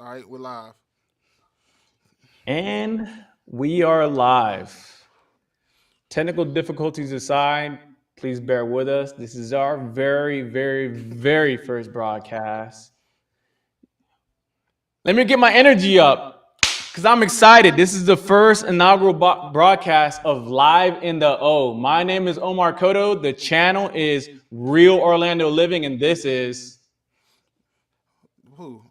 All right, we're live. And we are live. Technical difficulties aside, please bear with us. This is our very first broadcast. Let me get my energy up because I'm excited. This is the first inaugural broadcast of Live in the O. My name is Omar Cotto. The channel is Real Orlando Living, and this is Who?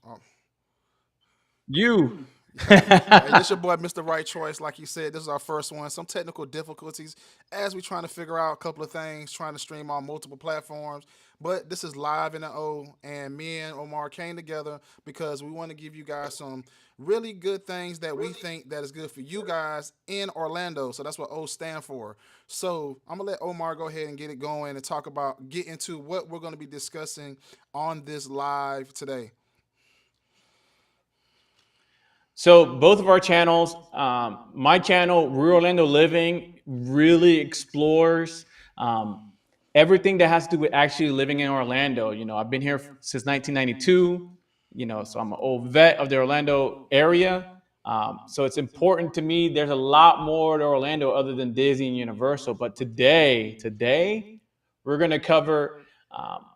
you. Hey, this your boy, Mr. Right Choice. Like you said, this is our first one. Some technical difficulties as we trying to figure out a couple of things, trying to stream on multiple platforms. But this is live in the O, and me and Omar came together because we want to give you guys some really good things that we think that is good for you guys in Orlando. So that's what O stand for. So I'm gonna let Omar go ahead and get it going and get into what we're gonna be discussing on this live today. So both of our channels, my channel, Real Orlando Living, really explores everything that has to do with actually living in Orlando. I've been here since 1992. So I'm an old vet of the Orlando area. So it's important to me. There's a lot more to Orlando other than Disney and Universal. But today, we're going to cover um,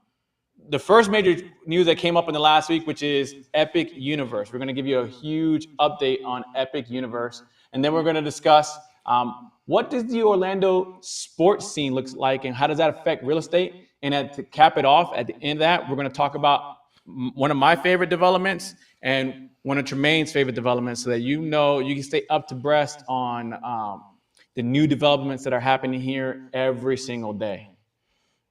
the first major news that came up in the last week, which is Epic Universe. We're going to give you a huge update on Epic Universe, and then we're going to discuss what does the Orlando sports scene looks like, and how does that affect real estate. And to cap it off, at the end of that, we're going to talk about one of my favorite developments and one of Tremaine's favorite developments, so that you can stay up to breast on the new developments that are happening here every single day.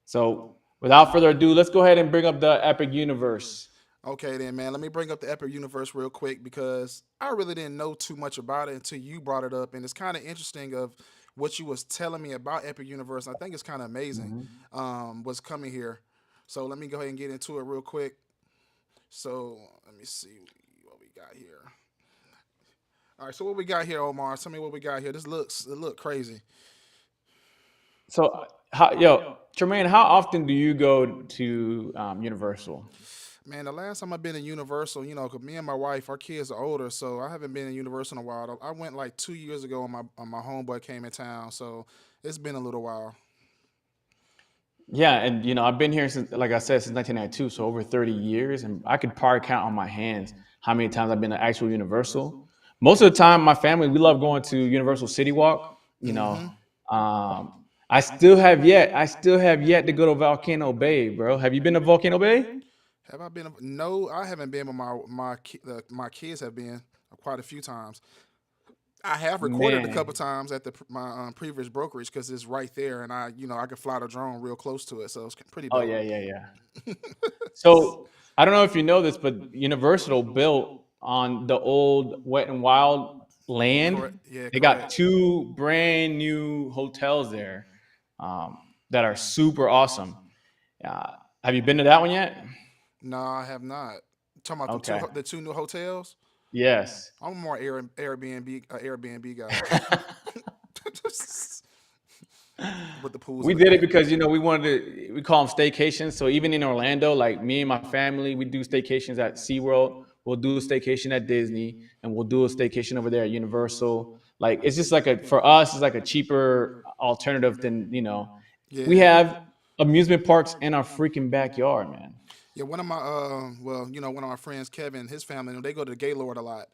So without further ado, let's go ahead and bring up the Epic Universe. Okay, then, man. Let me bring up the Epic Universe real quick because I really didn't know too much about it until you brought it up, and it's kind of interesting of what you was telling me about Epic Universe. I think it's kind of amazing. Mm-hmm. What's coming here? So let me go ahead and get into it real quick. So let me see what we got here. All right, so what we got here, Omar? Tell me what we got here. It look crazy. So, Tremaine, how often do you go to Universal? Man, the last time I've been in Universal, 'cause me and my wife, our kids are older, so I haven't been in Universal in a while. I went like 2 years ago when my homeboy came in town, so it's been a little while. Yeah, and I've been here since, like I said, since 1992, so over 30 years, and I could probably count on my hands how many times I've been to actual Universal. Most of the time, my family we love going to Universal City Walk. Mm-hmm. Um, I still have yet to go to Volcano Bay, bro. Have you been to Volcano Bay? Have I been? No, I haven't been, but my kids have been quite a few times. I have recorded a couple Man, times at my previous brokerage because it's right there, and I could fly the drone real close to it, so it's pretty oh dope. yeah, yeah, yeah. So I don't know if you know this, but Universal built on the old Wet and Wild land. Correct. Yeah, They got correct. two brand new hotels there um, that are super awesome. Uh, have you been to that one yet? No, I have not. Talking about Okay. the two new hotels. Yes. I'm more Airbnb guy. With the pools We in the did it back. because we call them staycations. So even in Orlando, like me and my family, we do staycations at SeaWorld. We'll do a staycation at Disney, and we'll do a staycation over there at Universal. Like it's just like a for us, it's like a cheaper alternative than we Yeah. have amusement parks in our freaking backyard, man. Yeah, one of my one of my friends, Kevin, his family, they go to Gaylord a lot.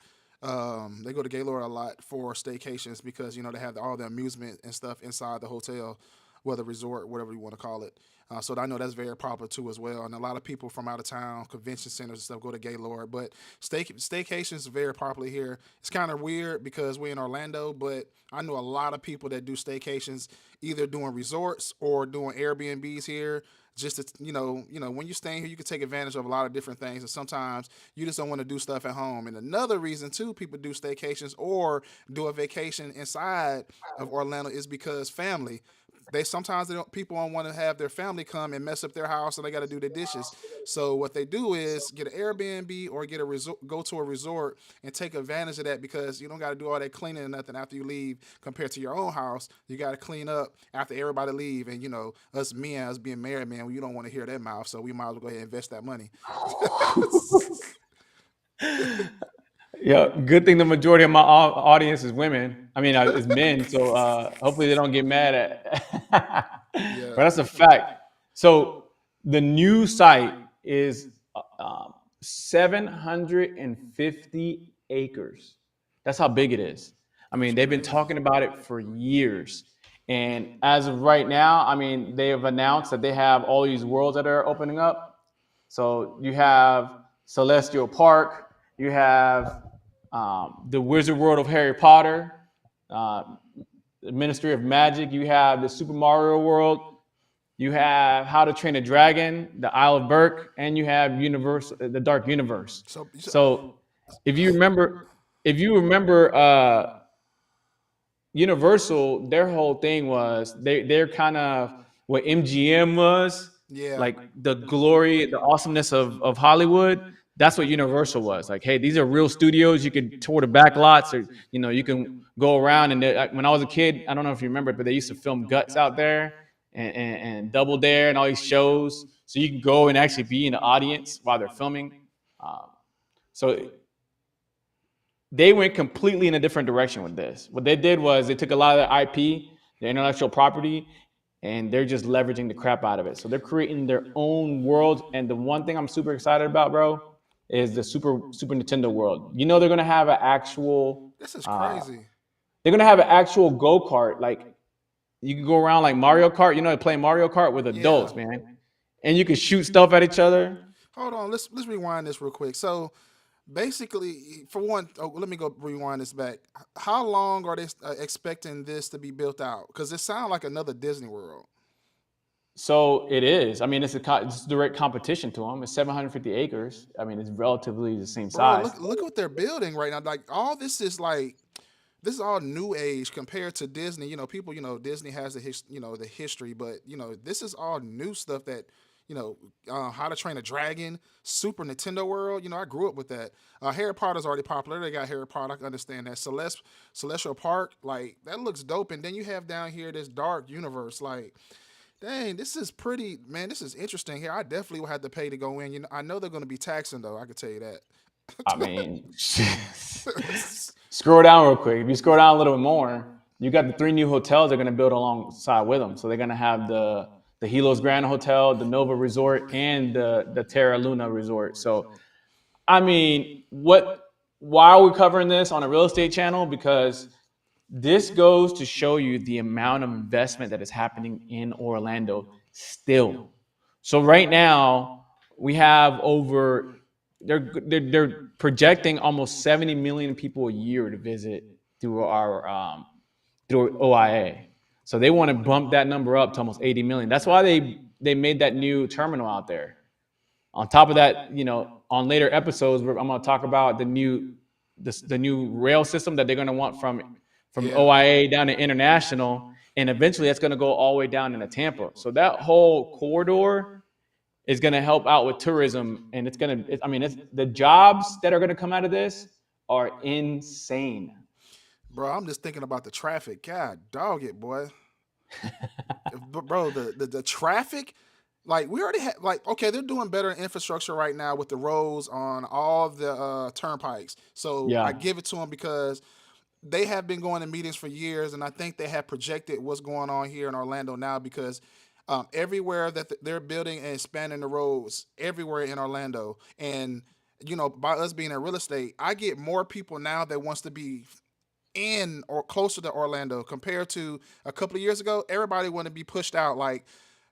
They go to Gaylord a lot for staycations because they have all the amusement and stuff inside the hotel, whether resort, whatever you want to call it. So I know that's very popular too as well. And a lot of people from out of town, convention centers and stuff, go to Gaylord. But staycations is very popular here. It's kind of weird because we're in Orlando, but I know a lot of people that do staycations, either doing resorts or doing Airbnbs here. Just to, when you're staying here, you can take advantage of a lot of different things, and sometimes you just don't want to do stuff at home. And another reason too, people do staycations or do a vacation inside of Orlando is because family. People don't want to have their family come and mess up their house, and they got to do the dishes. So what they do is get an Airbnb or get a resort, go to a resort and take advantage of that because you don't got to do all that cleaning and nothing after you leave. Compared to your own house, you got to clean up after everybody leave. And us being married, man, you don't want to hear that mouth, so we might as well go ahead and invest that money. Yeah, good thing the majority of my audience is women. I mean, is men. So hopefully they don't get mad at. But Yeah. that's a fact. So the new site is 750 acres. That's how big it is. I That's mean, they've been crazy. talking about it for years. And as of right now, I mean, they have announced that they have all these worlds that are opening up. So you have Celestial Park, you have the Wizard World of Harry Potter, uh, the Ministry of Magic. You have the Super Mario World. You have How to Train a Dragon, the Isle of Berk, and you have the Dark Universe. So, So if you remember, if you remember, Universal, their whole thing was they're kind of what MGM was, yeah. like the glory, the awesomeness of Hollywood. That's what Universal was. Like, hey, these are real studios. You could tour the back lots, or you can go around. And when I was a kid, I don't know if you remember, but they used to film Guts out there and Double Dare and all these shows. So you can go and actually be in the audience while they're filming. Um, so they went completely in a different direction with this. What they did was they took a lot of the IP, their intellectual property, and they're just leveraging the crap out of it. So they're creating their own world. And the one thing I'm super excited about, bro, is the Super Nintendo world. They're gonna have an actual This is uh, crazy. they're gonna have an actual go kart. Like you can go around like Mario Kart. They play Mario Kart with Yeah. adults, man, and you can shoot stuff at each other. Hold on. Let's rewind this real quick. So basically, for one, let me go rewind this back. How long are they expecting this to be built out? Because it sounds like another Disney World. So it is. I mean, it's direct competition to them. It's 750 acres. I mean, it's relatively the same Bro, size. look what they're building right now. Like all this is like this is all new age compared to Disney. People, Disney has the history, but this is all new stuff that, How to Train a Dragon, Super Nintendo World. I grew up with that. Harry Potter's already popular. They got Harry Potter. I can understand that. Celestial Park, like that looks dope. And then you have down here this dark universe. Like, dang, this is pretty, man. This is interesting here. I definitely will have to pay to go in. I know they're going to be taxing though. I can tell you that. I mean, scroll down real quick. If you scroll down a little bit more, you got the three new hotels they're going to build alongside with them. So they're going to have the Helos Grand Hotel, the Nova Resort, and the Terra Luna Resort. So I mean, why are we covering this on a real estate channel? Because this goes to show you the amount of investment that is happening in Orlando still. So right now we have over they're projecting almost 70 million people a year to visit through our through OIA. So they want to bump that number up to almost 80 million. That's why they made that new terminal out there. On top of that, on later episodes, I'm going to talk about the new rail system that they're going to want from Yeah. OIA down to international, and eventually that's going to go all the way down into Tampa. So that whole corridor is going to help out with tourism, and I mean, it's the jobs that are going to come out of this are insane. Bro, I'm just thinking about the traffic. God, dog it, boy. Bro, the traffic. Like we already had, like okay, they're doing better in infrastructure right now with the roads on all the turnpikes. So I Yeah, give it to them because they have been going to meetings for years, and I think they have projected what's going on here in Orlando now because everywhere that they're building and expanding the roads everywhere in Orlando, and by us being in real estate, I get more people now that wants to be in or closer to Orlando compared to a couple of years ago. Everybody want to be pushed out. Like,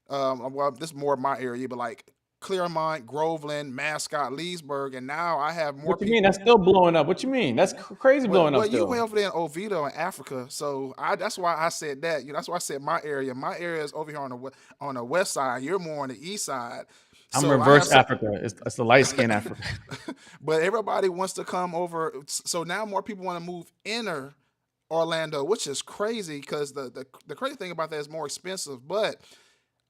well, this is more of my area, but like Claremont, Groveland, Mascot, Leesburg, and now I have more what you mean? That's people. still blowing up. What you mean? That's crazy blowing up Well, you way still. over there in Oviedo in Africa, so that's why I said that. That's why I said my area. My area is over here on the west side. You're more on the east side. I'm So I have reverse some, Africa. It's the light skin Africa. but everybody wants to come over. So now more people want to move inner Orlando, which is crazy because the crazy thing about that is more expensive. But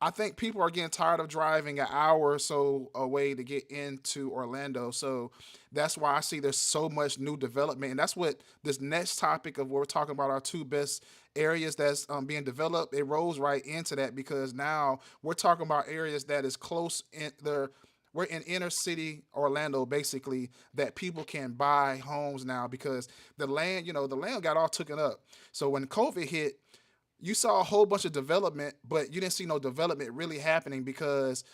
I think people are getting tired of driving an hour or so away to get into Orlando. So that's why I see there's so much new development. And that's what this next topic of what we're talking about, our two best areas that's being developed, it rolls right into that because now we're talking about areas that is close in there. we're in inner city Orlando basically that people can buy homes now because the land, the land got all taken up. So when COVID hit, you saw a whole bunch of development, but you didn't see no development really happening because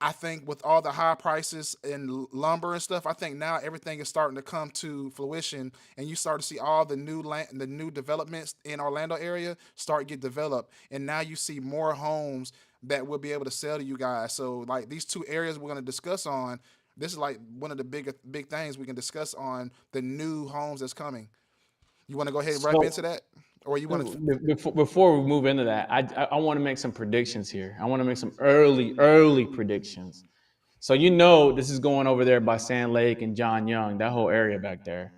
I think with all the high prices in lumber and stuff, I think now everything is starting to come to fruition, and you start to see all the new land, the new developments in Orlando area start get developed, and now you see more homes that we'll be able to sell to you guys. So like these two areas we're going to discuss on, this is like one of the big things we can discuss on the new homes that's coming. You want to go ahead and wrap So into that, or you want to? before we move into that, I want to make some predictions here. I want to make some early predictions. So this is going over there by Sand Lake and John Young, that whole area back there.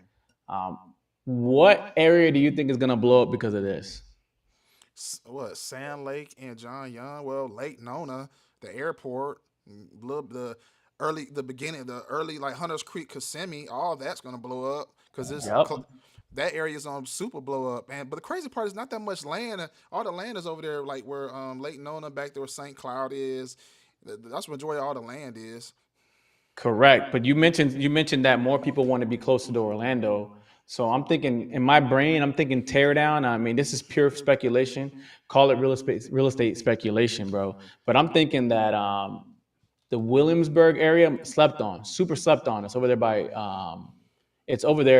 Um, what area do you think is going to blow up because of this? What, Sand Lake and John Young? Well, Lake Nona, the airport, the the beginning, the early like Hunters Creek, Kissimmee, all that's gonna blow up because Yep. that area is on super blow up. And but the crazy part is not that much land. All the land is over there, like where Lake Nona back there, where St. Cloud is. That's where majority of all the land is. Correct. But you mentioned that more people want to be closer to Orlando. So I'm thinking in my brain, I'm thinking tear down. I mean, this is pure speculation. Call it real estate speculation, bro. But I'm thinking that the Williamsburg area slept on, super slept on. It's over there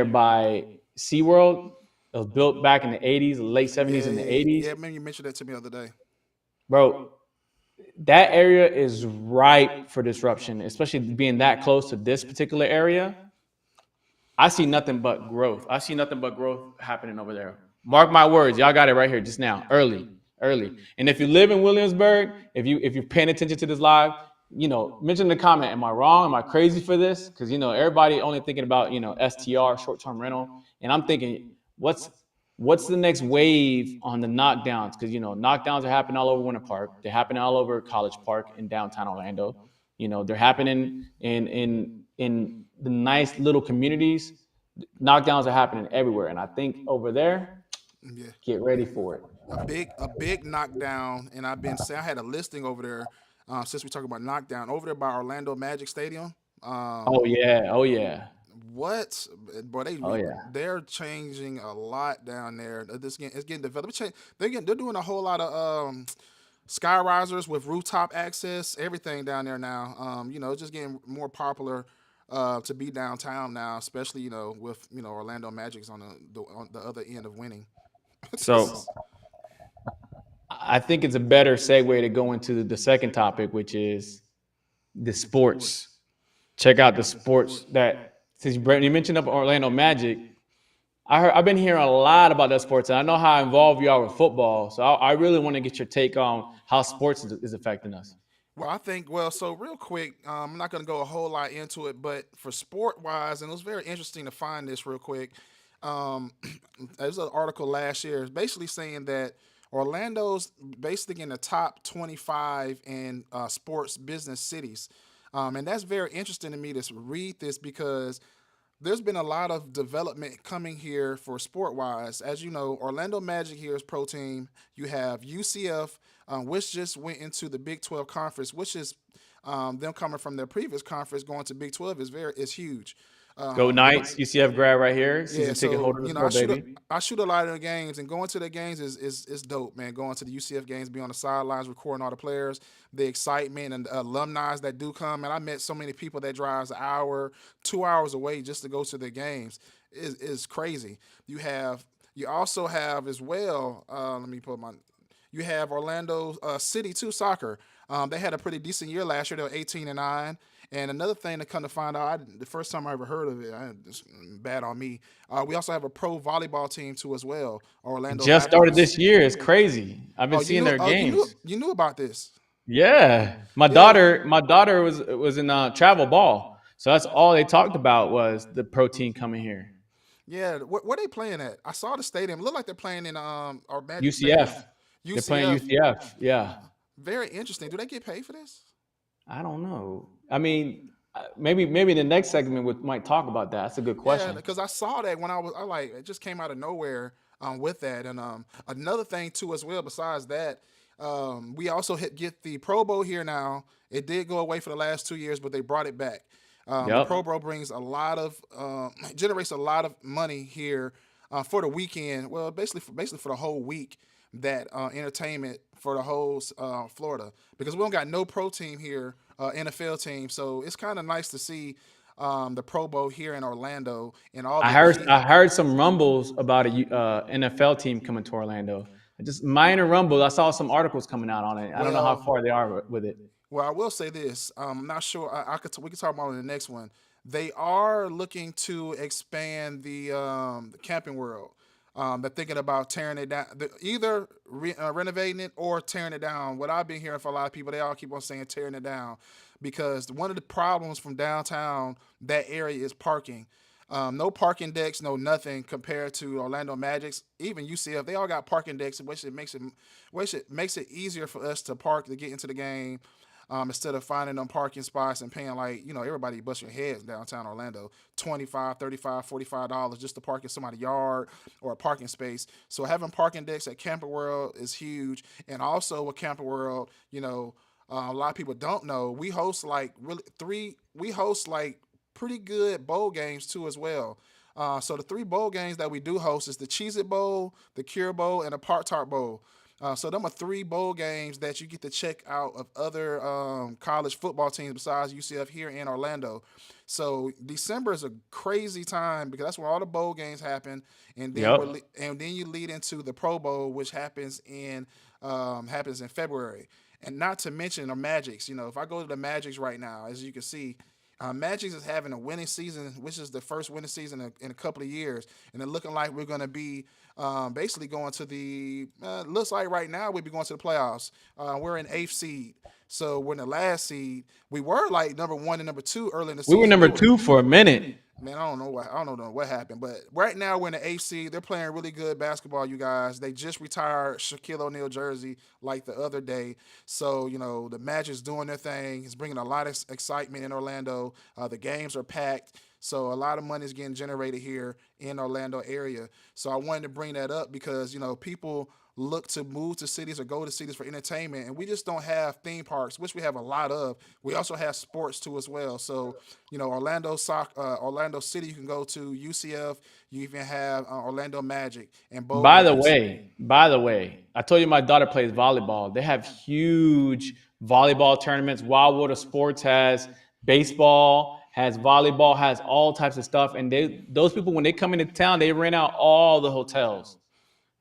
by SeaWorld. It was built back in the 80s, late 70s Yeah, and the yeah, 80s. yeah. Maybe you mentioned that to me the other day. Bro, that area is ripe for disruption, especially being that close to this particular area. I see nothing but growth. I see nothing but growth happening over there. Mark my words, y'all got it right here just now, early. And if you live in Williamsburg, if you're paying attention to this live, mention in the comment, am I wrong? Am I crazy for this? Because everybody only thinking about STR, short term rental, and I'm thinking, what's what's the next wave on the knockdowns? Because knockdowns are happening all over Winter Park. They're happening all over College Park in downtown Orlando. They're happening in the nice little communities. Knockdowns are happening everywhere, and I think over there, Yeah. get ready for it. A big knockdown, and I've been saying I had a listing over there. Since we talk about knockdown, over there by Orlando Magic Stadium. Um, Oh yeah, oh yeah, what, boy? oh yeah. They're changing a lot down there. It's getting developed. They're doing a whole lot of sky risers with rooftop access, everything down there now. It's just getting more popular to be downtown now, especially with Orlando Magic's on the other end of winning. So I think it's a better segue to go into the second topic, which is the sports. Check out the sports that since you mentioned up Orlando Magic. I've been hearing a lot about that sports, and I know how involved you are with football. So I really want to get your take on how sports is affecting us. Well, I think, so real quick, I'm not going to go a whole lot into it, but for sport wise, and it was very interesting to find this real quick. Um, there's an article last year, it's basically saying that Orlando's basically in the top 25 in sports business cities. And that's very interesting to me to read this because there's been a lot of development coming here for sport wise. As you know, Orlando Magic here is pro team. You have UCF, which just went into the Big 12 conference, which is them coming from their previous conference going to Big 12 is huge. Go Knights, UCF grad right here, Yeah, season ticket so holder. Let's go, baby. I shoot a lot of the games, and going to the games is dope, man. Going to the UCF games, be on the sidelines, recording all the players, the excitement and the alumni that do come. And I met so many people that drives an hour, 2 hours away just to go to the games. Is crazy. You also have as well. Let me put my. You have Orlando City too soccer. They had a pretty decent year last year. They were 18-9. And another thing to come to find out, the first time I ever heard of it, it's bad on me. We also have a pro volleyball team too as well, Orlando Just started Raptors. this year. It's crazy. I've been Oh, you seeing knew? their Oh, games. you knew about this? Yeah, my Yeah, daughter was in travel ball, so that's all they talked about was the protein coming here. yeah. Where they playing at? I saw the stadium. It looked like they're playing in our Magic Stadium. UCF. They're playing UCF. UCF. Yeah. Very interesting. Do they get paid for this? I don't know. I mean, maybe the next segment might talk about that. That's a good Yeah, question. because I saw that when I like it just came out of nowhere with that. And another thing too as well, besides that, We also get the Pro Bowl here now. It did go away for the last 2 years, but they brought it back. The Yep. Pro Bowl brings a lot of generates a lot of money here for the weekend. Well, basically for the whole week, that entertainment for the whole Florida, because we don't got no pro team here, NFL team. So it's kind of nice to see the Pro Bowl here in Orlando and all the key. I heard some rumbles about NFL team coming to Orlando. Just minor rumbles. I saw some articles coming out on it. I don't know how Well, far they are with it. Well, I will say this. I'm not sure. We could talk about it in the next one. They are looking to expand the camping world. They're thinking about tearing it down, either renovating it or tearing it down. What I've been hearing from a lot of people, they all keep on saying tearing it down, because one of the problems from downtown that area is parking. No parking decks, no nothing compared to Orlando Magic's. Even UCF, they all got parking decks, which it makes it easier for us to park to get into the game, instead of finding them parking spots and paying, like, everybody bust your heads downtown Orlando, 25, 35, $45 just to park in somebody's yard or a parking space. So having parking decks at Camper World is huge. And also with Camper World, a lot of people don't know, we host like pretty good bowl games too as well. So the three bowl games that we do host is the Cheez It Bowl, the Cure Bowl, and the Part Tart Bowl. So them are three bowl games that you get to check out of other college football teams besides UCF here in Orlando. So December is a crazy time because that's where all the bowl games happen, and then Yep. and then you lead into the Pro Bowl, which happens in February. And not to mention the Magics. If I go to the Magics right now, as you can see, Magic is having a winning season, which is the first winning season in a couple of years, and it's looking like we're going to be basically going to the. Looks like right now we'll be going to the playoffs. We're in eighth seed, so we're in the last seed. We were like number one and number two early in the We were season. number two for a minute. Man, I don't know what happened, but right now we're in the AC. They're playing really good basketball, you guys. They just retired Shaquille O'Neal jersey like the other day, so the Magic's doing their thing. It's bringing a lot of excitement in Orlando. The games are packed, so a lot of money is getting generated here in Orlando area. So I wanted to bring that up because people look to move to cities or go to cities for entertainment, and we just don't have theme parks, which we have a lot of. We also have sports too as well. So Orlando City, you can go to UCF. You even have Orlando Magic and bowl games. By the way, I told you my daughter plays volleyball. They have huge volleyball tournaments. Wildwater Sports has baseball, has volleyball, has all types of stuff. And those people, when they come into town, they rent out all the hotels,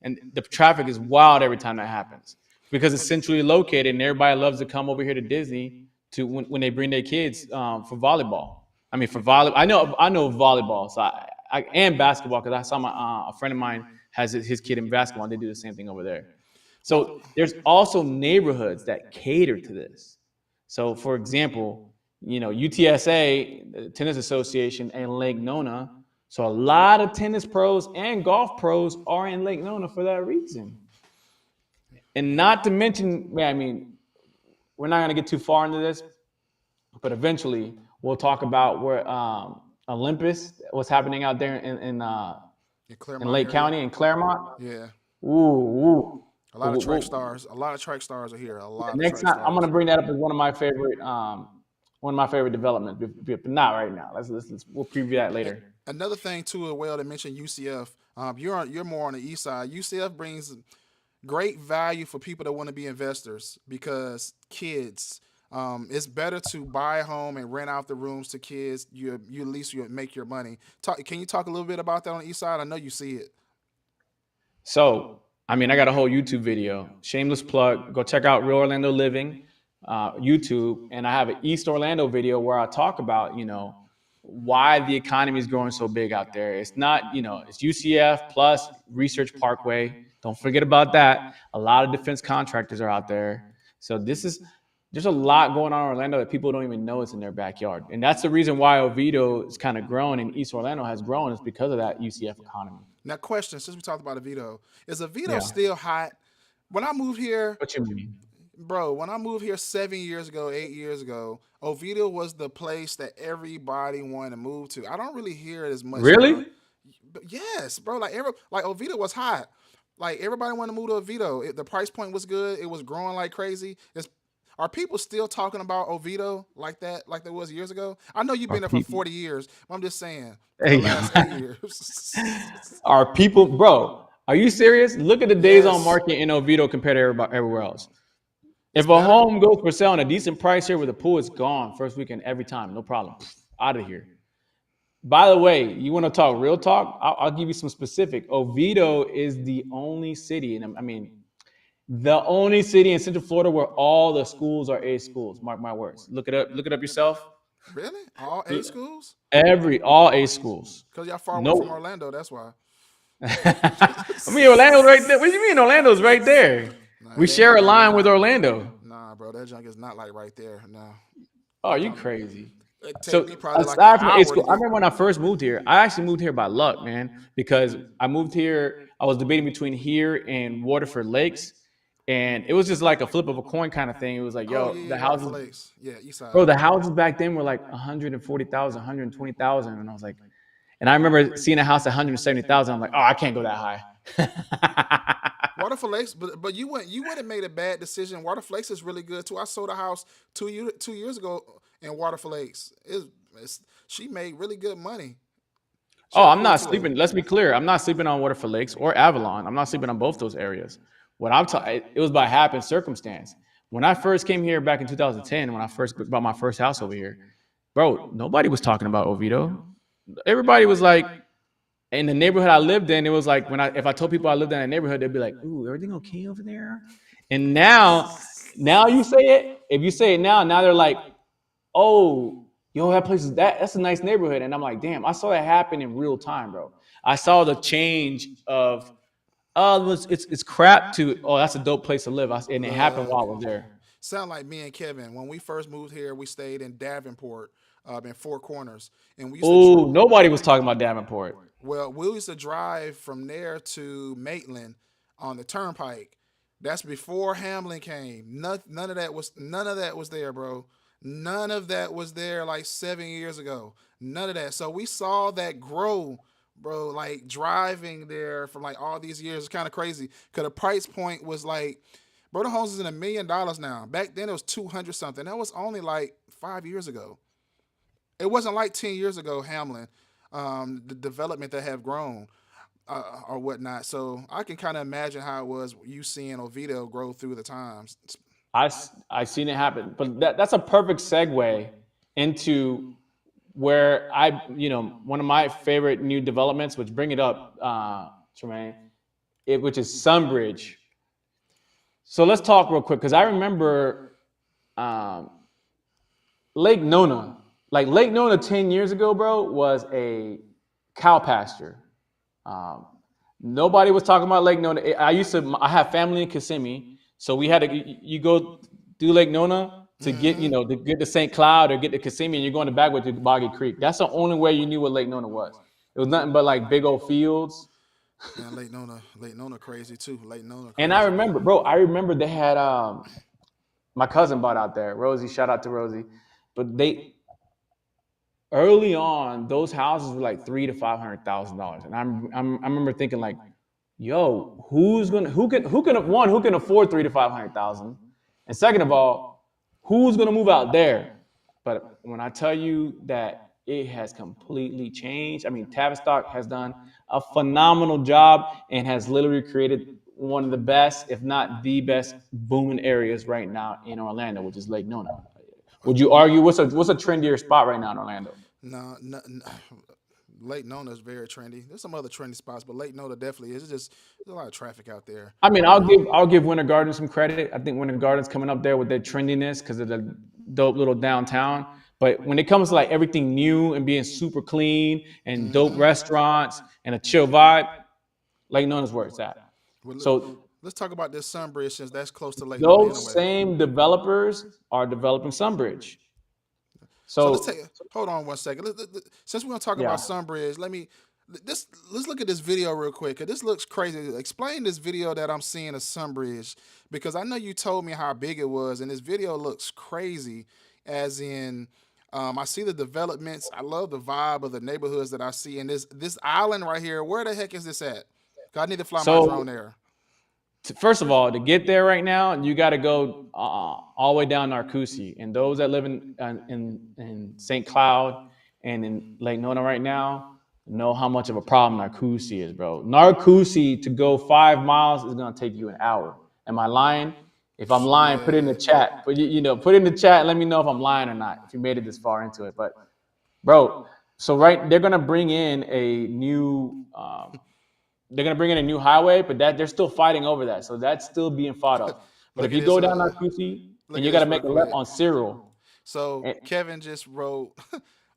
and the traffic is wild every time that happens because it's centrally located, and everybody loves to come over here to Disney to when they bring their kids for volleyball. I mean, for volleyball, I know volleyball, so and basketball because I saw a friend of mine has his kid in basketball, and they do the same thing over there. Well, So there's also neighborhoods that cater to this. So, for example, UTSA, the Tennis Association, and Lake Nona. So a lot of tennis pros and golf pros are in Lake Nona for that reason. And not to mention, man, I mean, we're not going to get too far into this, but eventually we'll talk about where Olympus, what's happening out there in in Claremont Lake area. County in Claremont. Yeah. Ooh, ooh. A lot of track stars. A lot of track stars are here. A lot of Next track time, I'm stars. gonna bring that up as one of my favorite developments, but not right now. We'll preview that A- later. Another thing too, as well, to mention UCF. You're more on the east side. UCF brings great value for people that want to be investors because kids. It's better to buy a home and rent out the rooms to kids. You at least you make your money. Can you talk a little bit about that on the east side? I know you see it. So, I mean, I got a whole YouTube video. Shameless plug. Go check out Real Orlando Living YouTube, and I have an East Orlando video where I talk about why the economy is growing so big out there. It's not it's UCF plus Research Parkway. Don't forget about that. A lot of defense contractors are out there. So there's a lot going on in Orlando that people don't even know is in their backyard, and that's the reason why Oviedo is kind of grown and East Orlando has grown is because of that UCF economy. Now, question: since we talked about Avito, is Avito Yeah. still hot? When I moved here, What you mean? bro, when I moved here 7 years ago, 8 years ago, Oviedo was the place that everybody wanted to move to. I don't really hear it as much now. Really? But yes, bro, like Oviedo was hot. Like everybody wanted to move to Oviedo. The price point was good. It was growing like crazy. Are people still talking about Oviedo like that, like there was years ago? I know you've Our been there for people, 40 years, but I'm just saying for the hey, last 8 years. our people, bro. Are you serious? Look at the days on Yes, market in Oviedo compared to everywhere else. it's If a better. home goes for sale on a decent price here with a pool, it's gone first weekend every time. No problem. Out of here. By the way, you want to talk real talk? I'll give you some specific. Oviedo is the only city, and I mean, the only city in Central Florida where all the schools are A schools. Mark my words. Look it up. Look it up yourself. Really? All A schools? All A schools. Because y'all far away from No. Orlando. That's why. I mean, Orlando's right there. What do you mean? Orlando's right there. Nah, We it ain't. share a line with Orlando. Nah, bro, that junk is not like right there. Nah, Oh, you are you talking? crazy? It take So me probably like an aside from A hour to school, I get. remember when I first moved here. I actually moved here by luck, man, because I moved here. I was debating between here and Waterford Lakes, and it was just like a flip of a coin kind of thing. It was like, Oh yo, yeah, the yeah, houses, Waterfall Lakes. Yeah, East Side. bro, the houses back then were like 140,000, 120,000, and I was like, and I remember seeing a house at 170,000. I'm like, oh, I can't go that high. Waterfall Lakes, but you would have made a bad decision. Waterfall Lakes is really good too. I sold a house 2 years ago in Waterfall Lakes. She made really good money. She Oh, had a I'm pool not too though. sleeping. Let's be clear. I'm not sleeping on Waterford Lakes or Avalon. I'm not sleeping on both those areas. What I'm talking, it was by happen circumstance. When I first came here back in 2010, when I first bought my first house over here, bro, nobody was talking about Oviedo. Everybody was like, in the neighborhood I lived in, it was like when if I told people I lived in that neighborhood, they'd be like, "Ooh, everything okay over there?" And now you say it. If you say it now they're like, oh, yo, that place is that's a nice neighborhood. And I'm like, damn, I saw that happen in real time, bro. I saw the change of it's crap to that's a dope place to live. And it happened Love. while I was there. Sound like me and Kevin. When we first moved here, we stayed in Davenport, in Four Corners, and we used to. Oh, nobody was talking about Davenport. Well, we used to drive from there to Maitland on the turnpike. That's before Hamlin came. None of that was there, bro. None of that was there like 7 years ago. None of that. So we saw that grow, bro. Like driving there for like all these years. It's kind of crazy. Cause the price point was like, bro, the homes is in $1 million now. Back then it was 200 something. That was only like 5 years ago. It wasn't like 10 years ago, Hamlin, the development that have grown or whatnot. So I can kind of imagine how it was you seeing Oviedo grow through the times. I seen it happen, but that's a perfect segue into where one of my favorite new developments, which bring it up, Tremaine, which is Sunbridge. So let's talk real quick because I remember um, Lake Nona. Like Lake Nona 10 years ago, bro, was a cow pasture. Um, Nobody was talking about Lake Nona. I have family in Kissimmee, so we had to, you go through Lake Nona to get, Mm-hmm. to get to St. Cloud or get to Kissimmee, and you're going to Bagwood to Boggy Creek. That's the only way you knew what Lake Nona was. It was nothing but like big old fields. Man, Late Nona, crazy too. Late Nona, And I crazy. remember, bro, I remember they had my cousin bought out there. Rosie, shout out to Rosie. But they early on, those houses were like $300,000 to $500,000, and I remember thinking like, yo, who can afford 300,000 to 500,000, and second of all, who's gonna move out there? But when I tell you that it has completely changed, I mean, Tavistock has done a phenomenal job and has literally created one of the best, if not the best, booming areas right now in Orlando, which is Lake Nona. Would you argue what's a trendier spot right now in Orlando? No, no, no. Lake Nona is very trendy. There's some other trendy spots, but Lake Nona definitely is. It's just there's a lot of traffic out there. I mean, I'll give Winter Garden some credit. I think Winter Garden's coming up there with their trendiness because of the dope little downtown. But when it comes to like everything new and being super clean and dope Mm-hmm. restaurants and a chill vibe, Lake Nona's where it's at. Well, So let's talk about this Sunbridge since that's close to Lake Nona those anyway. same developers are developing Sunbridge. So let's take. So Hold on one second. Since we're gonna talk about yeah. Sunbridge, let's look at this video real quick. Cause this looks crazy. Explain this video that I'm seeing of Sunbridge because I know you told me how big it was, and this video looks crazy. As in, I see the developments. I love the vibe of the neighborhoods that I see. And this island right here. Where the heck is this at? 'Cause I need to fly my drone So there. First of all, to get there right now, you got to go all the way down Narcoossee. And those that live in St. Cloud and in Lake Nona right now know how much of a problem Narcoossee is, bro. Narcoossee to go 5 miles is gonna take you an hour. Am I lying? If I'm lying, put it in the Yeah. chat. But put it in the chat and let me know if I'm lying or not. If you made it this far into it, but bro, so right, they're gonna bring in a new highway, but that they're still fighting over that. So that's still being fought of. But Look if at you this. go down Narcoossee and Look at you got to this make real a left quick. on Cyril, So and Kevin just wrote.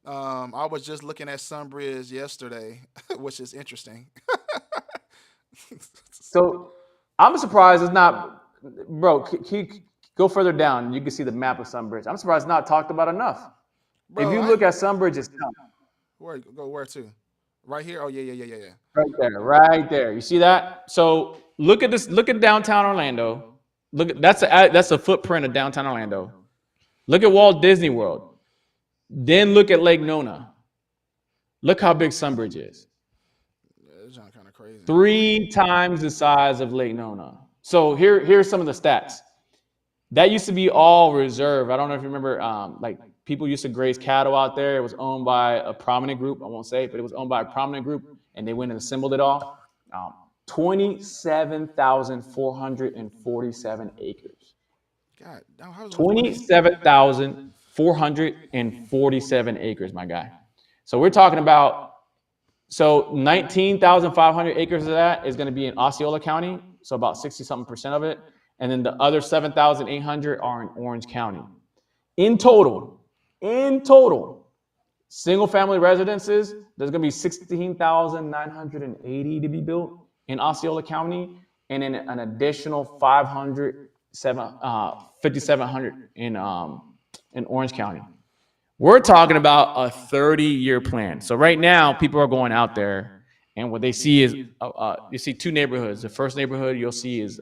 I was just looking at Sunbridge yesterday, which is interesting. so I'm surprised it's not, bro. Go further down, you can see the map of Sunbridge. I'm surprised it's not talked about enough. If Bro, you I look at Sunbridge itself, where to? Right here. Oh yeah. right there, you see that. So look at this. Look at downtown Orlando. Look at that's a footprint of downtown Orlando. Look at Walt Disney World. Then look at Lake Nona. Look how big Sunbridge is. Yeah, this kind of crazy. 3 times the size of Lake Nona. So here's some of the stats. That used to be all reserve. I don't know if you remember, like people used to graze cattle out there. It was owned by a prominent group. I won't say, but it was owned by a prominent group, and they went and assembled it all. 27,447 acres. God, how was it 20? 27,447 acres, my guy. So we're talking about 19,500 acres of that is going to be in Osceola County, so about 60 something percent of it, and then the other 7,800 are in Orange County. In total, single family residences, there's going to be 16,980 to be built in Osceola County, and then an additional 5,700 in Orange County. We're talking about a 30-year plan. So right now, people are going out there, and what they see is you see two neighborhoods. The first neighborhood you'll see is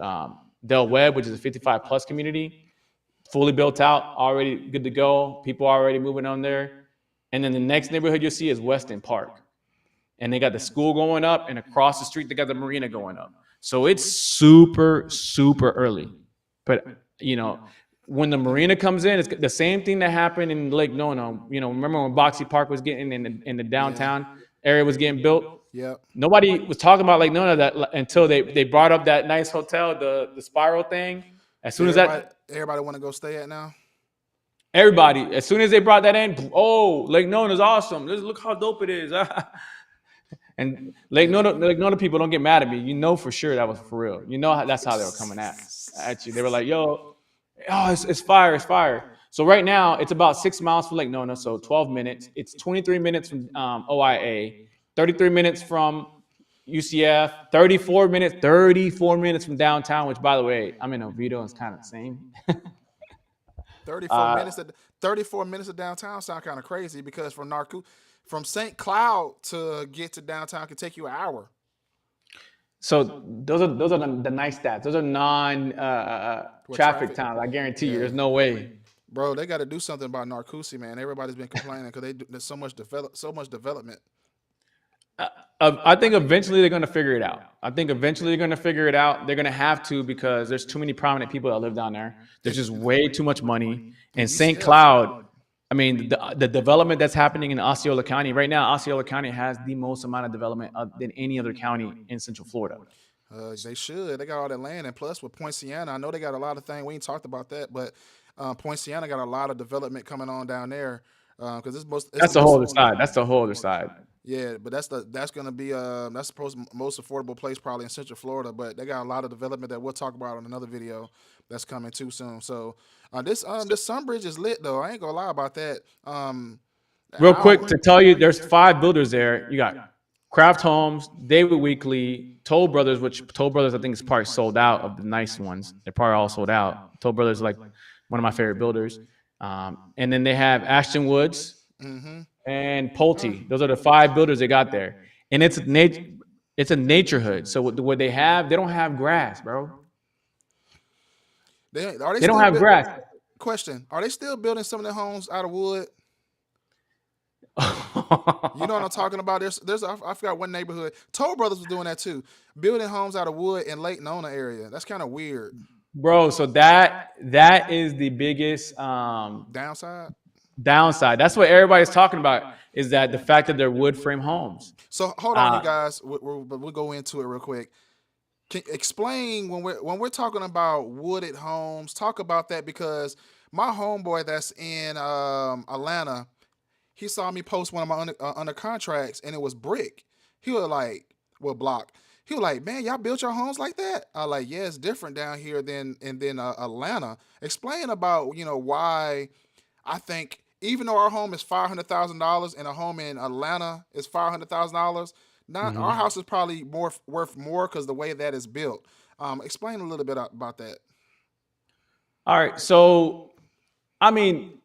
Del Webb, which is a 55 plus community, fully built out, already good to go. People are already moving on there. And then the next neighborhood you'll see is Weston Park, and they got the school going up, and across the street they got the marina going up. So it's super early, but when the marina comes in, it's the same thing that happened in Lake Nona. Remember when Boxy Park was getting in the Yeah. downtown area was getting built? Yep. Nobody was talking about Lake Nona that until they brought up that nice hotel, the spiral thing. As soon That as that everybody want to go stay at now. everybody, as soon as they brought that in, oh, Lake Nona is awesome. Look how dope it is. And Yeah. Lake Nona people don't get mad at me. You know for sure that was for real. That's how they were coming at you. They were like, "Yo, oh, it's fire, it's fire." So right now it's about 6 miles from Lake Nona, so 12 minutes. It's 23 minutes from OIA, 33 minutes from UCF, 34 minutes from downtown. Which, by the way, I'm in Oviedo, and it's kind of the same. 34 Uh, minutes. 34 minutes of downtown sound kind of crazy because from St. Cloud to get to downtown can take you an hour. so those are the nice stats. Those are non With traffic traffic. times. I guarantee you, Yeah. there's no way. Bro, they got to do something about Narcoossee, man. Everybody's been complaining because there's so much development. I think eventually they're going to figure it out. I think eventually they're going to figure it out. They're going to have to because there's too many prominent people that live down there. There's And, just way too much money. and And St. UCF. Cloud, I mean, the development that's happening in Osceola County right now, Osceola County has the most amount of development than any other county in Central Florida. They should. They got all that land, and plus with Point Siena, I know they got a lot of things. We ain't talked about that, but Point Siena got a lot of development coming on down there because it's That's the the whole most. other side. That's the whole other side. Yeah, but that's gonna be that's supposed most affordable place probably in Central Florida. But they got a lot of development that we'll talk about on another video that's coming too soon. So this Sunbridge is lit though. I ain't gonna lie about that. Real I quick to tell you, there's 5 builders there. You got Kraft Homes, David Weekly, Toll Brothers, which Toll Brothers I think is probably sold out of the nice ones. They're probably all sold out. Toll Brothers is like one of my favorite builders. And then they have Ashton Woods mm-hmm. and Pulte. Those are the 5 builders they got there. And it's a naturehood. So what they don't have grass, bro. Are they They don't still have grass. question? Are they still building some of their homes out of wood? You know what I'm talking about? I forgot what neighborhood. Toll Brothers was doing that too, building homes out of wood in Lake Nona area. That's kind of weird. Bro, so that is the biggest Downside. downside. That's what everybody's talking about, is that the fact that they're wood frame homes. So hold on, you Uh, guys. We'll go into it real quick. Explain when we're talking about wooded homes. Talk about that because my homeboy that's in Atlanta, he saw me post one of my under contracts and it was brick. He was like, well, block. He was like, man, y'all built your homes like that? I like, yeah, it's different down here than Atlanta. Explain about why I think even though our home is $500,000 and a home in Atlanta is $500,000, not our mhm. house is probably more worth more because the way that is built. Explain a little bit about that. All right. So, I mean,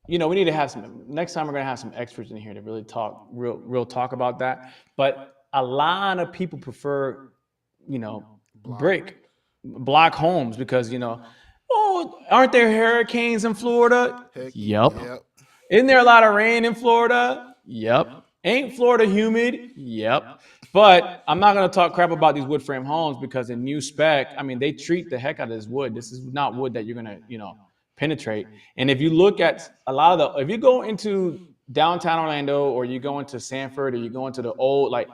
we need to have some next time. We're gonna have some experts in here to really talk real talk about that. But a lot of people prefer, Block. brick block homes because oh, aren't there hurricanes in Florida? Heck, Yep. yep. Isn't there a lot of rain in Florida? Yep. Ain't Florida humid? Yep. But I'm not going to talk crap about these wood frame homes because in new spec, I mean, they treat the heck out of this wood. This is not wood that you're going to, penetrate. And if you look at a lot of if you go into downtown Orlando or you go into Sanford or you go into the old, like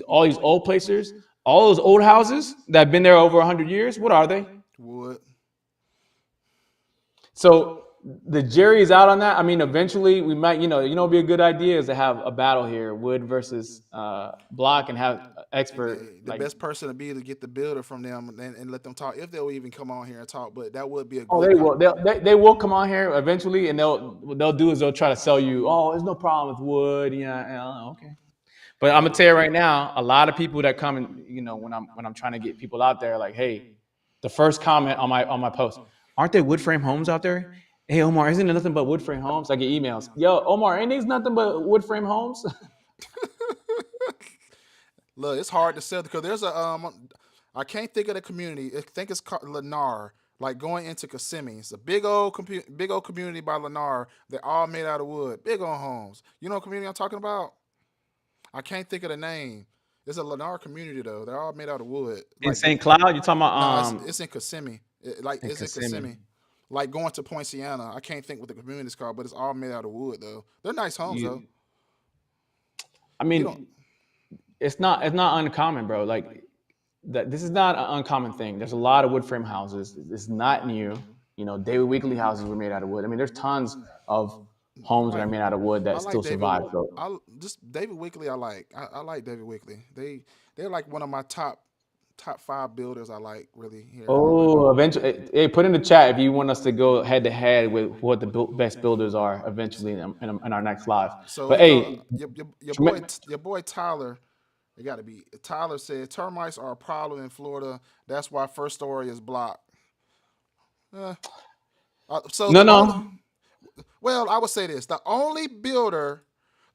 all these old places, all those old houses that have been there over 100 years, what are they? Wood. So the jury's out on that. I mean, eventually we might, it'd be a good idea is to have a battle here, wood versus block, and have expert The like. best person to be to get the builder from them and let them talk if they'll even come on here and talk. But that would be a Oh, good. they will. They will come on here eventually, and they'll do is they'll try to sell you. Oh, there's no problem with wood. Yeah, okay. But I'm gonna tell you right now, a lot of people that come and when I'm trying to get people out there, like, hey, the first comment on my post, aren't there wood frame homes out there? Hey Omar, isn't it nothing but wood frame homes? I get emails. Yo, Omar, ain't these nothing but wood frame homes? Look, it's hard to sell because there's I can't think of the community. I think it's called Lennar. Like going into Kissimmee, it's a big old community by Lennar. They're all made out of wood, big old homes. You know what community I'm talking about? I can't think of the name. It's a Lennar community though. They're all made out of wood. In Like, St. Cloud, you talking about no, it's in Kissimmee. in It's in Kissimmee? Kissimmee. Like going to Poinciana. I can't think what the community is called, but it's all made out of wood though. They're nice homes though. You, I You don't. mean, it's not uncommon, bro. Like that, this is not an uncommon thing. There's a lot of wood frame houses. It's not new. David Weekley houses were made out of wood. I mean, there's tons of I homes that are like made out of wood I that like still David. survive. So, I just David Wickley. I like David Wickley. They're like one of my top five builders. I like really here in Orlando. oh, eventually, hey, put in the chat if you want us to go head to head with what the best builders are eventually in our next live. So But you know hey, your boy Tyler. It got to be Tyler said termites are a problem in Florida. That's why first story is blocked. Uh, so no, the only no. well, I would say this: the only builder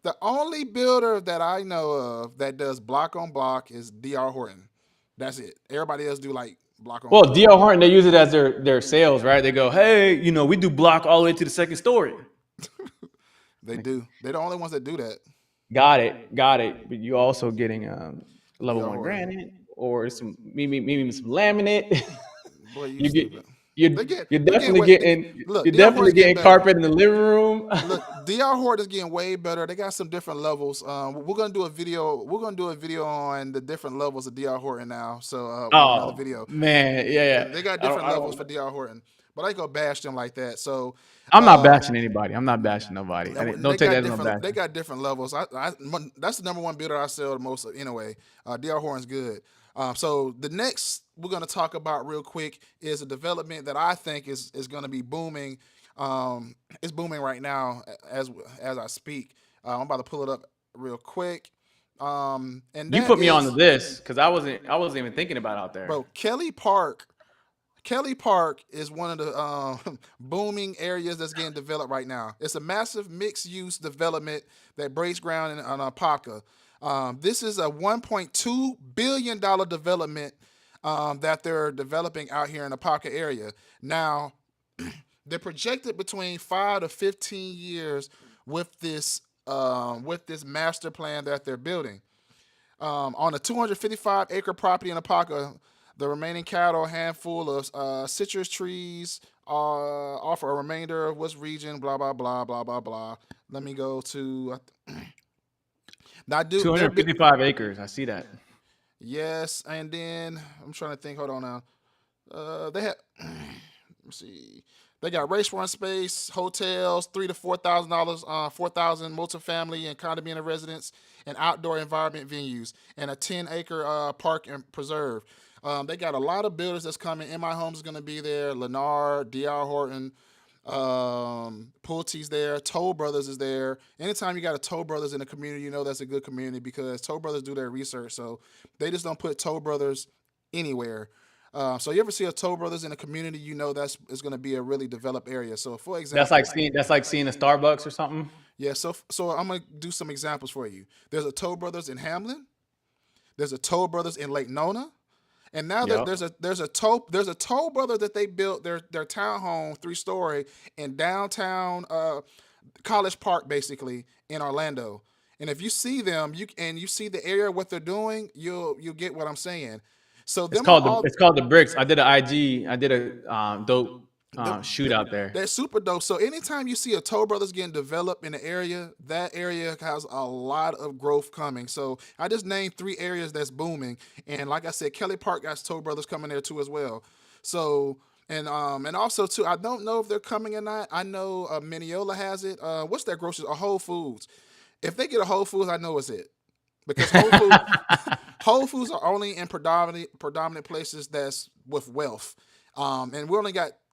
that I know of that does block on block is Dr. Horton. That's it. Everybody else do like block on Well, block. DL Horton, they use it as their sales, right? They go, hey, we do block all the way to the second story. They do. They're the only ones that do that. Got it. But you're also getting level Dr. one Horton. granite or maybe some laminate. Boy, you you get stupid. you're They get you're they're getting definitely way. getting Look, you're Dr. definitely Horton's getting getting better. carpet in the living room. Look, Dr. Horton is getting way better. They got some different levels. We're gonna do a video. We're gonna do a video on the different levels of Dr. Horton now. So on another Oh video, man, yeah. they got I don't, different I levels don't. for Dr. Horton. But I ain't gonna bash them like that. So I'm not uh, bashing anybody. I'm not bashing nobody. they Don't take that got as no different. They bashing. got different levels. That's the number one builder I sell the most of anyway. Dr. Horton's good. So the next we're gonna talk about real quick is a development that I think is gonna be booming. It's booming right now as I speak. I'm about to pull it up real quick. And You that put me on to is, this because I wasn't even thinking about out there. bro, Kelly Park. Kelly Park is one of the booming areas that's getting developed right now. It's a massive mixed-use development that breaks ground on Apopka. This is a $1.2 billion development that they're developing out here in the Apopka area. Now, they're projected between 5 to 15 years with this with this master plan that they're building. On a 255-acre property in Apaka, the remaining cattle, a handful of citrus trees, offer a remainder of what's region, blah, blah, blah, blah, blah, blah. Let me go to, now do, they're, 255 acres. I see that. yes, and then, I'm trying to think, hold on now. They have, let's see. They got race run space, hotels, $3,000 to $4,000, 4,000 multifamily and condominium residents, and outdoor environment venues, and a 10-acre park and preserve. They got a lot of builders that's coming. In My Homes is going to be there. Lennar, D.R. Horton, Pulte's there. Toll Brothers is there. Anytime you got a Toll Brothers in a community, you know that's a good community because Toll Brothers do their research. So they just don't put Toll Brothers anywhere. So you ever see a Toll Brothers in a community, you know that's it's going to be a really developed area. So for example, That's like seeing a Starbucks or something. yeah. So I'm gonna do some examples for you. There's a Toll Brothers in Hamlin. There's a Toll Brothers in Lake Nona. And now Yep. there's a Toll Brother that they built their townhome 3-story in downtown College Park, basically in Orlando. And if you see them, you see the area what they're doing, you'll get what I'm saying. So them are all It's called the Bricks. I did an IG. I did a dope the, shoot out there. they're super dope. So anytime you see a Toll Brothers getting developed in the area, that area has a lot of growth coming. So I just named 3 areas that's booming, and like I said, Kelly Park got Toll Brothers coming there too as well. So and also too, I don't know if they're coming or not. I know Mineola has it. What's that grocery? A Whole Foods. If they get a Whole Foods, I know it's it because Whole Foods are only in predominant places that's with wealth. And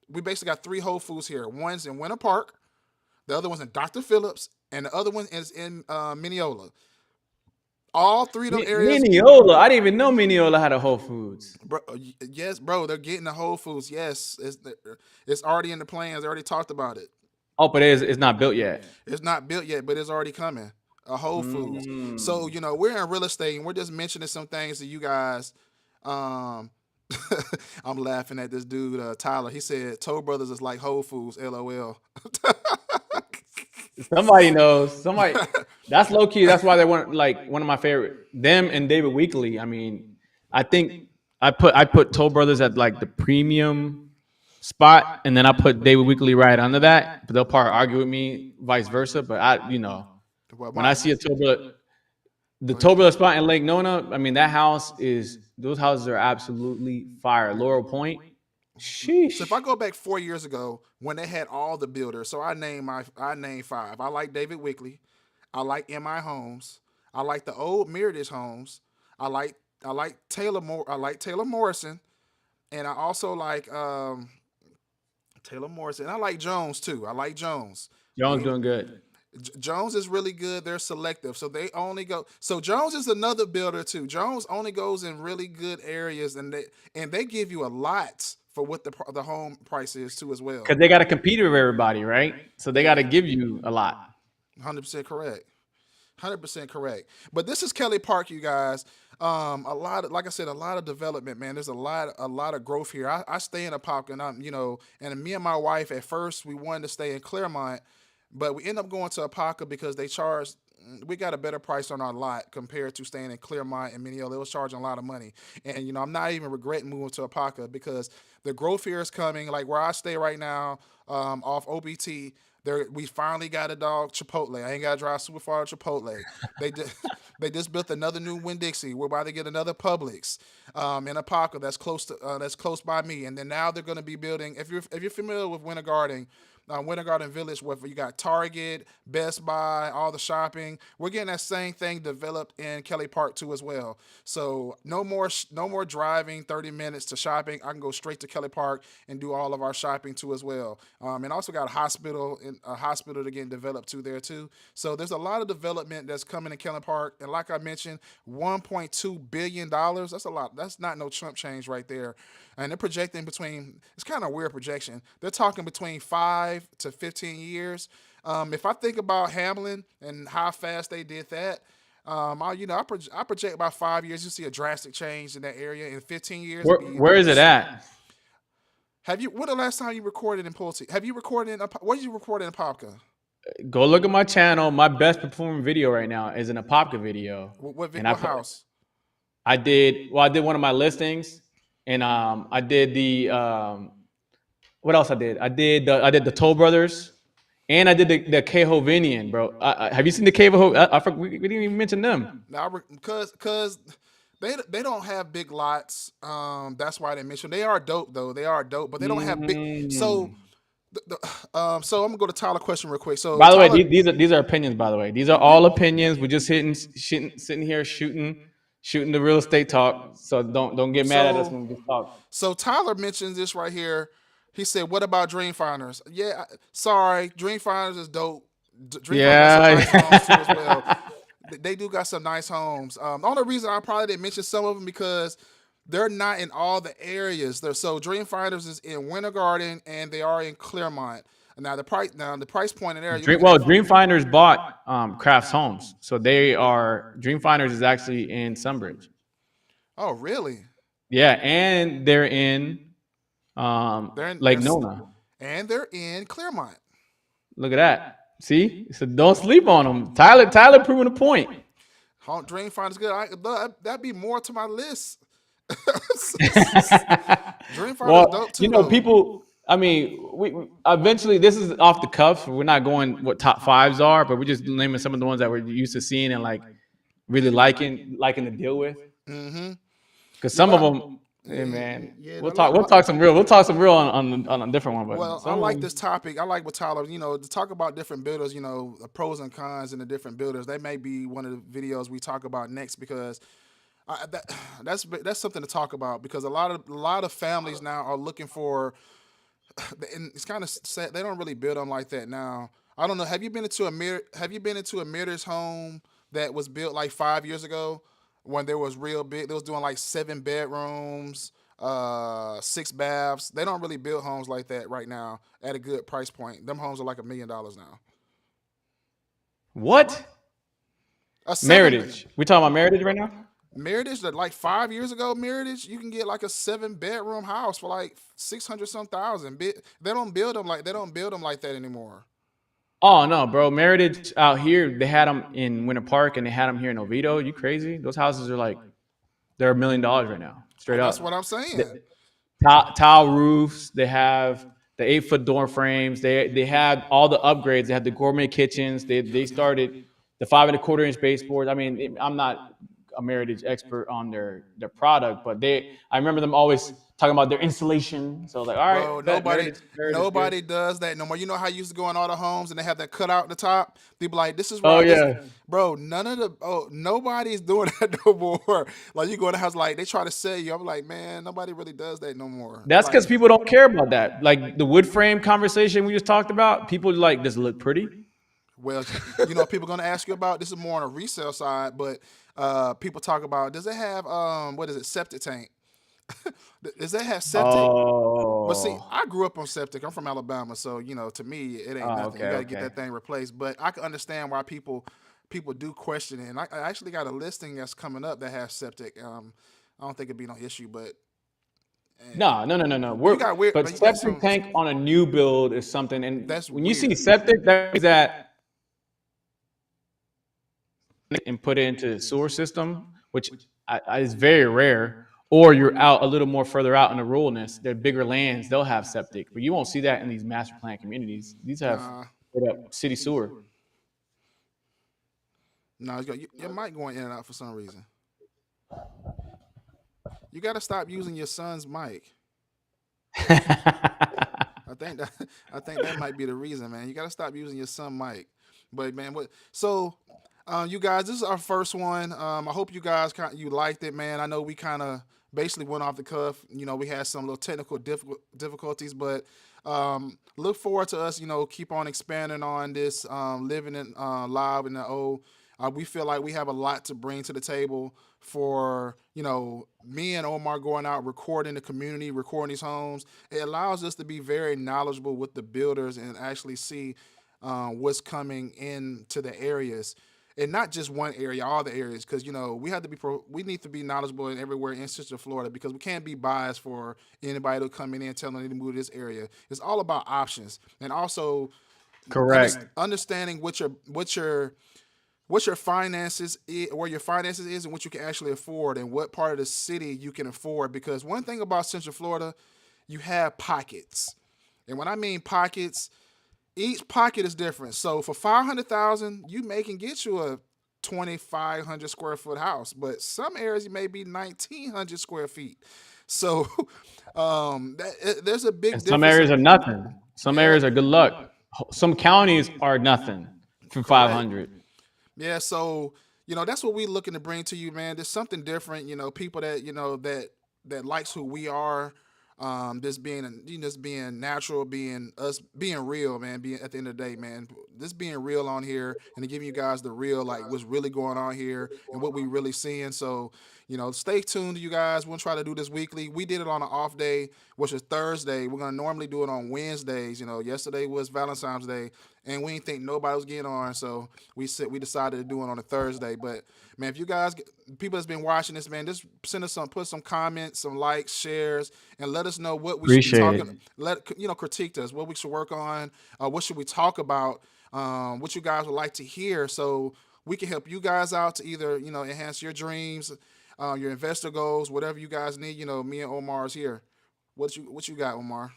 we basically got 3 Whole Foods here. One's in Winter Park, the other one's in Dr. Phillips, and the other one is in Mineola. All 3 of them areas, Mineola. I didn't even know Mineola had a Whole Foods. bro, yes, bro, they're getting the Whole Foods. Yes, it's already in the plans. They already talked about it. Oh, but it's not built yet. It's not built yet, but it's already coming. A Whole Foods. So Mm. we're in real estate, and we're just mentioning some things to you guys. Um, I'm laughing at this dude, Tyler. He said Toll Brothers is like Whole Foods. LOL. Somebody knows. Somebody. That's low key. That's why they want like one of my favorite. Them and David Weekly. I mean, I think I put Toll Brothers at like the premium spot, and then I put David Weekly right under that. But they'll probably argue with me, vice versa. But Well, when I see the go ahead. Toll Brother spot in Lake Nona, I mean that house is those houses are absolutely fire. Laurel Point, So if I sheesh. go back 4 years ago when they had all the builders, so I named 5. I like David Wickley. I like M.I. Homes. I like the old Meritage Homes. I like I like I like Taylor Morrison, and I also like Taylor Morrison. I like Jones too. I like Jones. Jones doing good. Jones is really good. They're selective, so they only go. So Jones is another builder too. Jones only goes in really good areas, and they give you a lot for what the home price is too as well. Because they got to compete with everybody, right? So they got to Yeah, give you a lot. 100% correct. 100% correct. But this is Kelly Park, you guys. A lot of, like I said, a lot of development, man. There's a lot of growth here. I stay in a park, and and me and my wife at first we wanted to stay in Claremont, but we end up going to Apaka because they charge. We got a better price on our lot compared to staying in Claremont and Mineola. It was charging a lot of money, and I'm not even regretting moving to Apaka because the growth here is coming. Like where I stay right now, off OBT. There, we finally got a dog Chipotle. I ain't got to drive super far to Chipotle. They just they just built another new Winn Dixie. We're about to get another Publix in Apaka that's close by me. And then now they're going to be building. If you're familiar with Winter Garden Village, where you got Target, Best Buy, all the shopping, we're getting that same thing developed in Kelly Park too as well. So no more driving 30 minutes to shopping. I can go straight to Kelly Park and do all of our shopping too as well. And also got a hospital to get developed too there too. So there's a lot of development that's coming in Kelly Park. And like I mentioned, $1.2 billion. That's a lot. That's not no chump change right there. And they're projecting between. It's kind of a weird projection. They're talking between 5 to 15 years. If I think about Hamlin and how fast they did that, I project about 5 years. You see a drastic change in that area. In 15 years, it'd be. Where is it at? Have you? When the last time you recorded in Pulte? Have you recorded in? What did you record in Popka? Go look at my channel. My best performing video right now is an Apopka video, and What house? I did one of my listings, and I did the what else I did? I did the Toll Brothers, and I did the Kehovinian, bro. Have you seen the Keho? We didn't even mention them. Now, because they don't have big lots. That's why they mentioned they are dope though. They are dope, but they don't have big. So Mm. so I'm gonna go to Tyler question real quick. So By the way, Tyler, these are opinions. By the way, these are all opinions. We're just sitting here shooting the real estate talk. So don't get mad at us so when we just talk. so Tyler mentions this right here. He said, "What about Dreamfinders?" Yeah, sorry, Dreamfinders is dope. Dreamfinders got some nice homes too as well. Yeah. They do got some nice homes. The only reason I probably didn't mention some of them because they're not in all the areas. So Dreamfinders is in Winter Garden and they are in Claremont. Now the price point in there you're looking at. Dreamfinders bought Crafts Homes, so they are Dreamfinders is actually in Sunbridge. Oh really? Yeah, and they're in They're in Lake they're Nona. and they're in Claremont. Look at that. See, so don't sleep on them. Tyler proving a point. Dreamfinders good. That'd be more to my list. Dreamfinders Well, dope too though. people. I mean, we eventually this is off the cuff. We're not going what top fives are, but we're just naming some of the ones that we're used to seeing and like really liking to deal with. Mm-hmm. Because Yeah, some of but them, hey yeah, man, yeah. we'll talk some real. We'll talk some real on a different one. But Well, I some of like them, this topic. I like what Tyler, to talk about different builders, the pros and cons and the different builders. They may be one of the videos we talk about next because that's something to talk about because a lot of families now are looking for, and it's kind of sad they don't really build them like that now. I don't know. Have you been into a Mirror's home that was built like 5 years ago when there was real big? They was doing like 7 bedrooms, 6 baths. They don't really build homes like that right now at a good price point. Them homes are like $1 million now. what A seven Meritage? We talking about Meritage right now? Meritage that like 5 years ago, Meritage you can get like a 7 bedroom house for like 600 some thousand. They don't build them like that anymore. Oh no, bro. Meritage out here, they had them in Winter Park and they had them here in Oviedo. You crazy? Those houses are like they're $1 million right now, straight That's up. what I'm The saying. tile roofs. They have the 8 foot door frames. They had all the upgrades. They had the gourmet kitchens. They started the 5 and a quarter inch baseboards. I mean, I'm not a Meritage expert on their product, but I remember them always talking about their installation. So I was like, all right, Bro, bet Meritage good. nobody does that no more. You know how you used to go in all the homes and they have that cut out the top? They be like, this is Oh why this yeah, bro, nobody's doing that no more. Like you go in the house like they try to sell you. I'm like, man, nobody really does that no more. that's Like, because people don't care about that. Like the wood frame conversation we just talked about. People like, does it look pretty? well, people gonna ask you about this is more on a resale side, but people talk about does it have what is it, septic tank? Does that have septic? But see, Oh, I grew up on septic. I'm from Alabama, so to me, it ain't nothing. You okay, got to get okay. that thing replaced. But I can understand why people do question it. And I actually got a listing that's coming up that has septic. I don't think it'd be no issue, but No. but you got weird. But But you got septic some tank on a new build is something. And that's when you see weird. septic, that means that and put it into the sewer system, which is very rare. Or you're out a little more further out in the ruralness. They're bigger lands. They'll have septic, but you won't see that in these master plan communities. These have Nah, straight up city sewer. nah. Your mic going in and out for some reason. You got to stop using your son's mic. I think that I think that might be the reason, man. You got to stop using your son mic. But man, what? So, you guys, this is our first one. I hope you guys you liked it, man. I know we kind of basically went off the cuff. We had some little technical difficulties, but look forward to us. Keep on expanding on this, living in live in the O. We feel like we have a lot to bring to the table for me and Omar going out recording the community, recording these homes. It allows us to be very knowledgeable with the builders and actually see what's coming into the areas, and not just one area, all the areas, because we have to we need to be knowledgeable in everywhere in Central Florida because we can't be biased for anybody to come in and telling them to move to this area. It's all about options, and also Correct. Understanding what your finances where your finances is and what you can actually afford and what part of the city you can afford, because one thing about Central Florida, you have pockets. And when I mean pockets, each pocket is different. So for 500,000, you may can get you a 2,500 square foot house, but some areas you may be 1,900 square feet. So there's a And big some difference. areas are nothing. Some Yeah, areas are good luck. Some counties are nothing for correct. 500. Yeah, so that's what we looking to bring to you, man. There's something different. People that that likes who we are. Just being natural, being us, being real, man. Being at the end of the day, man. Just being real on here and to giving you guys the real, like what's really going on here and what we really seeing. So stay tuned, you guys. We'll try to do this weekly. We did it on an off day, which is Thursday. We're gonna normally do it on Wednesdays. Yesterday was Valentine's Day, and we didn't think nobody was getting on, so we decided to do it on a Thursday. But man, if you guys, people that's been watching this, man, just send us put some comments, some likes, shares, and let us know what we should be Appreciate it. talking. Critique us, what we should work on, what should we talk about, what you guys would like to hear, so we can help you guys out to either enhance your dreams, your investor goals, whatever you guys need. Me and Omar is here. What you got, Omar?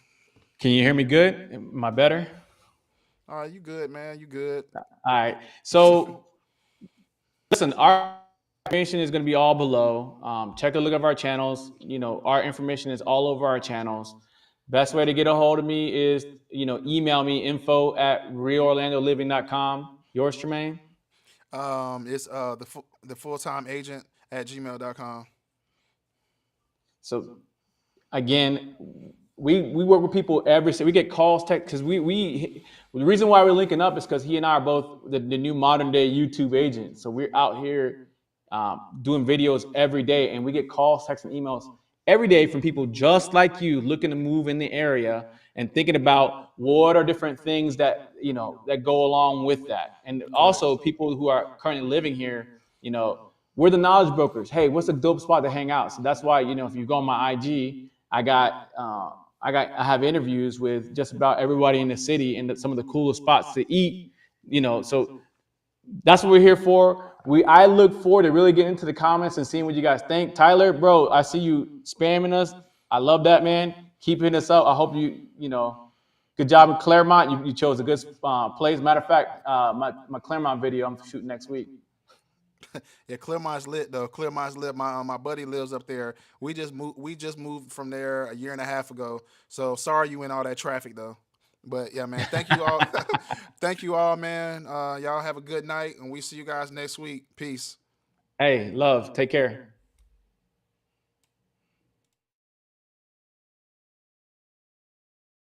Can you hear me good? Am I better? All right, you good, man? You good? All right. So listen, our information is going to be all below. Check a look of our channels. Our information is all over our channels. Best way to get a hold of me is, email me info@realorlandoliving.com. Yours, Tremaine? It's the full time agent at gmail.com. So again, we work with people every we get calls, text, because we the reason why we're linking up is because he and I are both the new modern day YouTube agents. So we're out here doing videos every day, and we get calls, texts, and emails every day from people just like you looking to move in the area and thinking about what are different things that go along with that, and Correct. also people who are currently living here. We're the knowledge brokers. Hey, what's a dope spot to hang out? So that's why if you go on my IG, I got I have interviews with just about everybody in the city and some of the coolest spots to eat. So that's what we're here for. I look forward to really getting into the comments and seeing what you guys think. Tyler, bro, I see you spamming us. I love that, man. Keep hitting us up. I hope good job in Claremont. You chose a good place. Matter of fact, my Claremont video I'm shooting next week. Yeah, Clearmont's lit though. Clearmont's lit. My buddy lives up there. We just moved from there a year and a half ago. So sorry you in all that traffic though. But yeah, man. Thank you all. Thank you all, man. Y'all have a good night, and we see you guys next week. Peace. Hey, love. Take care.